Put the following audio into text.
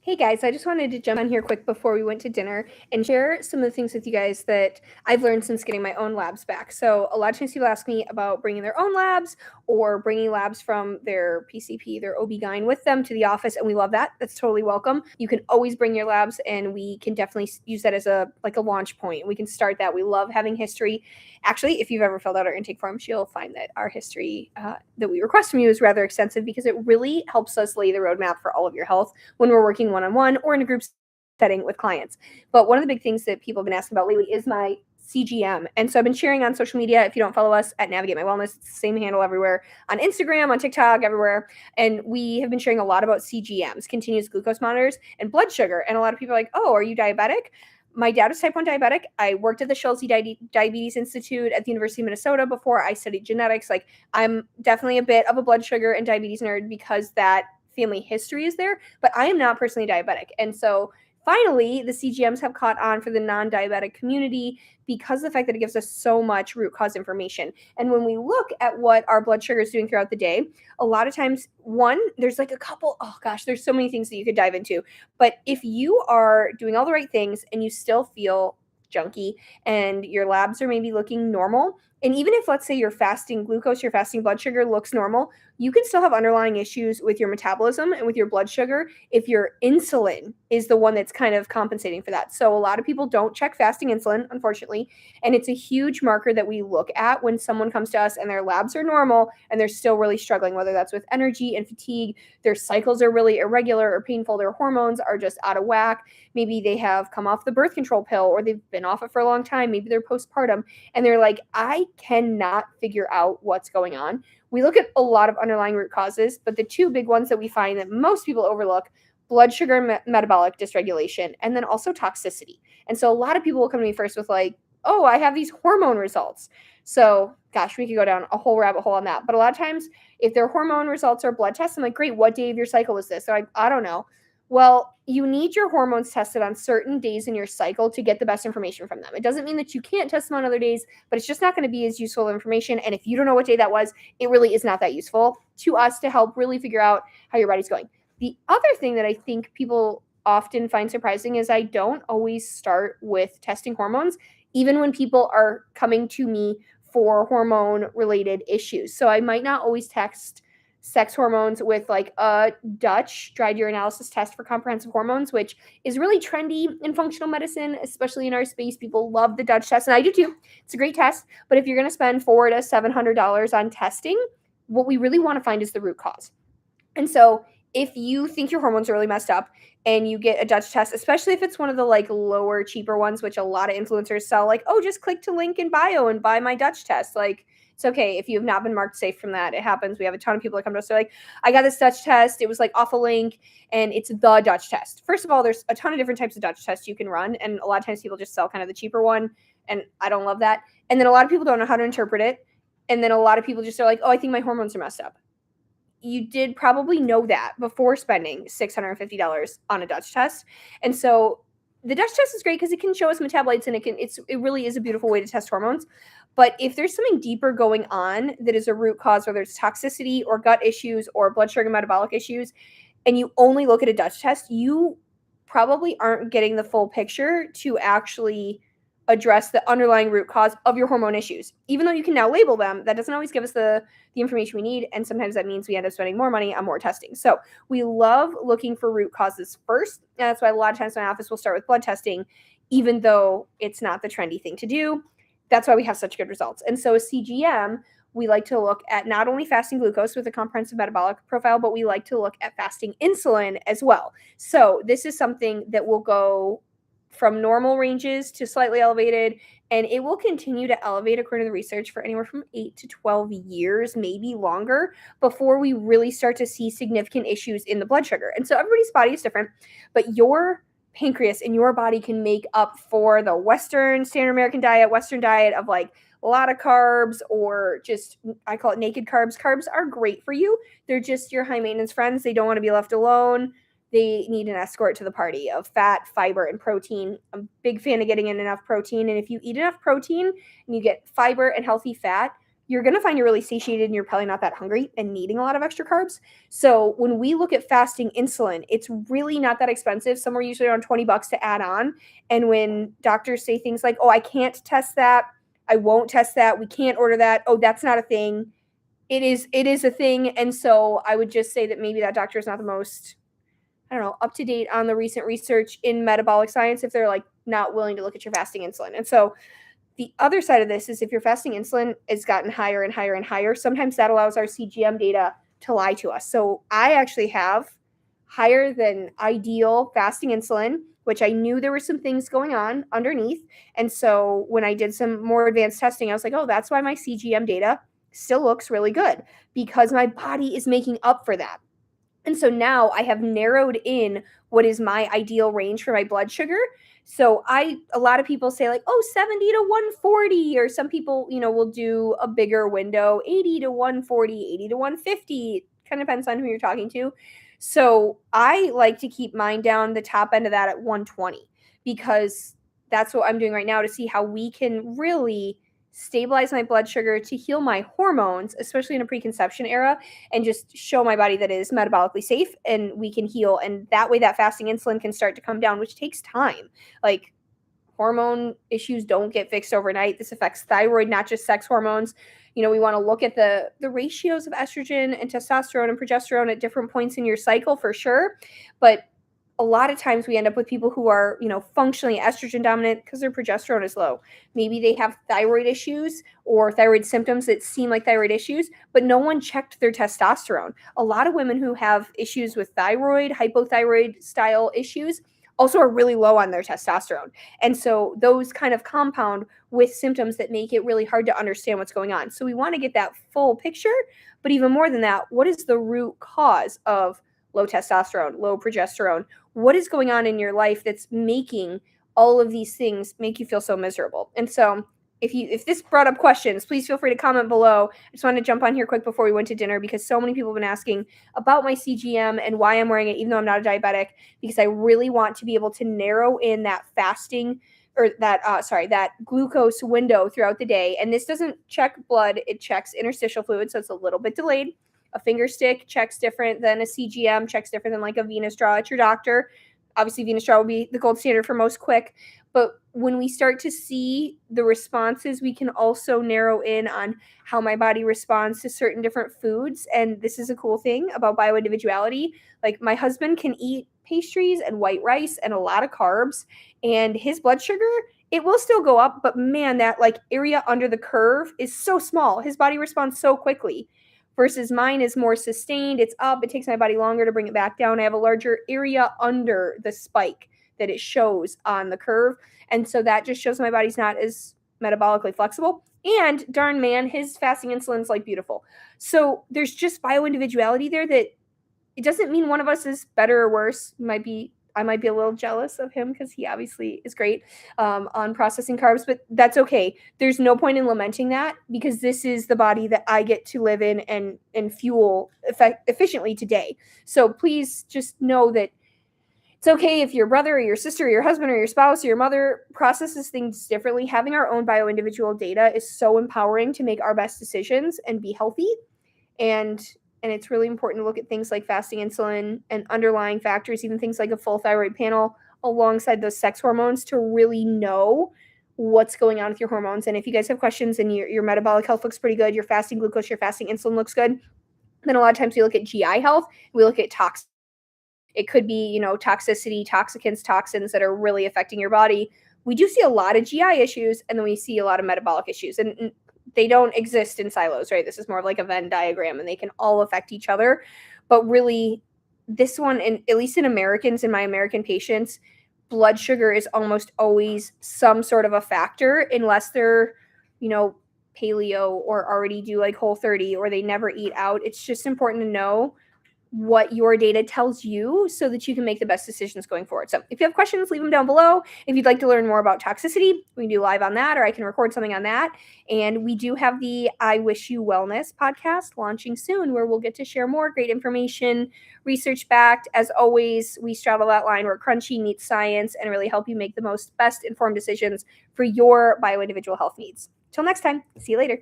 Hey guys, I just wanted to jump on here quick before we went to dinner and share some of the things with you guys that I've learned since getting my own labs back. So, a lot of times people ask me about bringing their own labs or bringing labs from their PCP, their OB-GYN with them to the office, and we love that. That's totally welcome. You can always bring your labs, and we can definitely use that as a launch point. We can start that. We love having history. Actually, if you've ever filled out our intake forms, you'll find that our history that we request from you is rather extensive because it really helps us lay the roadmap for all of your health when we're working one-on-one or in a group setting with clients. But one of the big things that people have been asking about lately is my CGM. And so I've been sharing on social media. If you don't follow us at Navigate My Wellness, it's the same handle everywhere, on Instagram, on TikTok, everywhere. And we have been sharing a lot about CGMs, continuous glucose monitors, and blood sugar. And a lot of people are like, oh, are you diabetic? My dad was type 1 diabetic. I worked at the Schulze Diabetes Institute at the University of Minnesota before I studied genetics. Like, I'm definitely a bit of a blood sugar and diabetes nerd because that family history is there, but I am not personally diabetic. And so finally, the CGMs have caught on for the non-diabetic community because of the fact that it gives us so much root cause information. And when we look at what our blood sugar is doing throughout the day, a lot of times, one, there's like a couple, oh gosh, there's so many things that you could dive into. But if you are doing all the right things and you still feel junky and your labs are maybe looking normal, and even if, let's say, your fasting glucose, your fasting blood sugar looks normal, you can still have underlying issues with your metabolism and with your blood sugar if your insulin is the one that's kind of compensating for that. So a lot of people don't check fasting insulin, unfortunately, and it's a huge marker that we look at when someone comes to us and their labs are normal and they're still really struggling, whether that's with energy and fatigue, their cycles are really irregular or painful, their hormones are just out of whack. Maybe they have come off the birth control pill or they've been off it for a long time. Maybe they're postpartum and they're like, I cannot figure out what's going on. We look at a lot of underlying root causes, but the two big ones that we find that most people overlook, blood sugar and metabolic dysregulation, and then also toxicity. And so a lot of people will come to me first with like, oh, I have these hormone results. So gosh, we could go down a whole rabbit hole on that. But a lot of times if their hormone results are blood tests, I'm like, great, what day of your cycle was this? So I don't know. Well, you need your hormones tested on certain days in your cycle to get the best information from them. It doesn't mean that you can't test them on other days, but it's just not going to be as useful information. And if you don't know what day that was, it really is not that useful to us to help really figure out how your body's going. The other thing that I think people often find surprising is I don't always start with testing hormones, even when people are coming to me for hormone-related issues. So I might not always test sex hormones with like a Dutch dried urinalysis test for comprehensive hormones, which is really trendy in functional medicine, especially in our space. People love the Dutch test, and I do too. It's a great test, but if you're going to spend $400 to $700 on testing, what we really want to find is the root cause. And so if you think your hormones are really messed up and you get a Dutch test, especially if it's one of the like lower, cheaper ones, which a lot of influencers sell, like, oh, just click to link in bio and buy my Dutch test. Like, it's okay if you have not been marked safe from that. It happens. We have a ton of people that come to us. They're like, I got this Dutch test. It was like off a link and it's the Dutch test. First of all, there's a ton of different types of Dutch tests you can run. And a lot of times people just sell kind of the cheaper one. And I don't love that. And then a lot of people don't know how to interpret it. And then a lot of people just are like, oh, I think my hormones are messed up. You did probably know that before spending $650 on a Dutch test. And so the Dutch test is great because it can show us metabolites and it really is a beautiful way to test hormones. But if there's something deeper going on that is a root cause, whether it's toxicity or gut issues or blood sugar metabolic issues, and you only look at a Dutch test, you probably aren't getting the full picture to actually address the underlying root cause of your hormone issues. Even though you can now label them, that doesn't always give us the information we need. And sometimes that means we end up spending more money on more testing. So we love looking for root causes first. And that's why a lot of times my office will start with blood testing, even though it's not the trendy thing to do. That's why we have such good results. And so a CGM, we like to look at not only fasting glucose with a comprehensive metabolic profile, but we like to look at fasting insulin as well. So this is something that will go from normal ranges to slightly elevated, and it will continue to elevate according to the research for anywhere from 8 to 12 years, maybe longer, before we really start to see significant issues in the blood sugar. And so everybody's body is different, but your pancreas in your body can make up for the Western standard American diet, Western diet of like a lot of carbs or just, I call it naked carbs. Carbs are great for you. They're just your high maintenance friends. They don't want to be left alone. They need an escort to the party of fat, fiber, and protein. I'm a big fan of getting in enough protein. And if you eat enough protein and you get fiber and healthy fat, you're going to find you're really satiated and you're probably not that hungry and needing a lot of extra carbs. So when we look at fasting insulin, it's really not that expensive. Somewhere usually around $20 to add on. And when doctors say things like, oh, I can't test that, I won't test that, we can't order that, oh, that's not a thing. It is a thing. And so I would just say that maybe that doctor is not the most, I don't know, up to date on the recent research in metabolic science if they're like not willing to look at your fasting insulin. And so the other side of this is if your fasting insulin has gotten higher and higher and higher, sometimes that allows our CGM data to lie to us. So I actually have higher than ideal fasting insulin, which I knew there were some things going on underneath. And so when I did some more advanced testing, I was like, oh, that's why my CGM data still looks really good, because my body is making up for that. And so now I have narrowed in what is my ideal range for my blood sugar. So a lot of people say like, oh, 70 to 140, or some people, will do a bigger window, 80 to 140, 80 to 150. Kind of depends on who you're talking to. So I like to keep mine down the top end of that at 120, because that's what I'm doing right now to see how we can really stabilize my blood sugar to heal my hormones, especially in a preconception era, and just show my body that it is metabolically safe and we can heal. And that way that fasting insulin can start to come down, which takes time. Like, hormone issues don't get fixed overnight. This affects thyroid, not just sex hormones. We want to look at the ratios of estrogen and testosterone and progesterone at different points in your cycle for sure. But a lot of times we end up with people who are, functionally estrogen dominant because their progesterone is low. Maybe they have thyroid issues or thyroid symptoms that seem like thyroid issues, but no one checked their testosterone. A lot of women who have issues with thyroid, hypothyroid style issues also are really low on their testosterone. And so those kind of compound with symptoms that make it really hard to understand what's going on. So we want to get that full picture, but even more than that, what is the root cause of low testosterone, low progesterone? What is going on in your life that's making all of these things make you feel so miserable? And so if this brought up questions, please feel free to comment below. I just wanted to jump on here quick before we went to dinner, because so many people have been asking about my CGM and why I'm wearing it, even though I'm not a diabetic, because I really want to be able to narrow in that fasting or that glucose window throughout the day. And this doesn't check blood, it checks interstitial fluid. So it's a little bit delayed. A finger stick checks different than a CGM, checks different than like a venous draw at your doctor. Obviously, venous draw will be the gold standard for most quick. But when we start to see the responses, we can also narrow in on how my body responds to certain different foods. And this is a cool thing about bioindividuality. Like, my husband can eat pastries and white rice and a lot of carbs, and his blood sugar, it will still go up. But man, that like area under the curve is so small. His body responds so quickly. Versus mine is more sustained. It's up. It takes my body longer to bring it back down. I have a larger area under the spike that it shows on the curve. And so that just shows my body's not as metabolically flexible. And darn man, his fasting insulin's like beautiful. So there's just bioindividuality there that it doesn't mean one of us is better or worse. I might be a little jealous of him because he obviously is great on processing carbs, but that's okay. There's no point in lamenting that, because this is the body that I get to live in and fuel efficiently today. So please just know that it's okay if your brother or your sister or your husband or your spouse or your mother processes things differently. Having our own bioindividual data is so empowering to make our best decisions and be healthy. And it's really important to look at things like fasting insulin and underlying factors, even things like a full thyroid panel alongside those sex hormones, to really know what's going on with your hormones. And if you guys have questions and your metabolic health looks pretty good, your fasting glucose, your fasting insulin looks good, then a lot of times we look at GI health, we look at toxins. It could be, toxicity, toxicants, toxins that are really affecting your body. We do see a lot of GI issues, and then we see a lot of metabolic issues. And they don't exist in silos, right? This is more of like a Venn diagram, and they can all affect each other. But really, this one, and at least in Americans, in my American patients, blood sugar is almost always some sort of a factor, unless they're, paleo or already do like Whole30 or they never eat out. It's just important to know what your data tells you so that you can make the best decisions going forward. So if you have questions, leave them down below. If you'd like to learn more about toxicity, we can do live on that, or I can record something on that. And we do have the I Wish You Wellness podcast launching soon, where we'll get to share more great information, research backed. As always, we straddle that line where crunchy meets science and really help you make the best informed decisions for your bioindividual health needs. Till next time, see you later.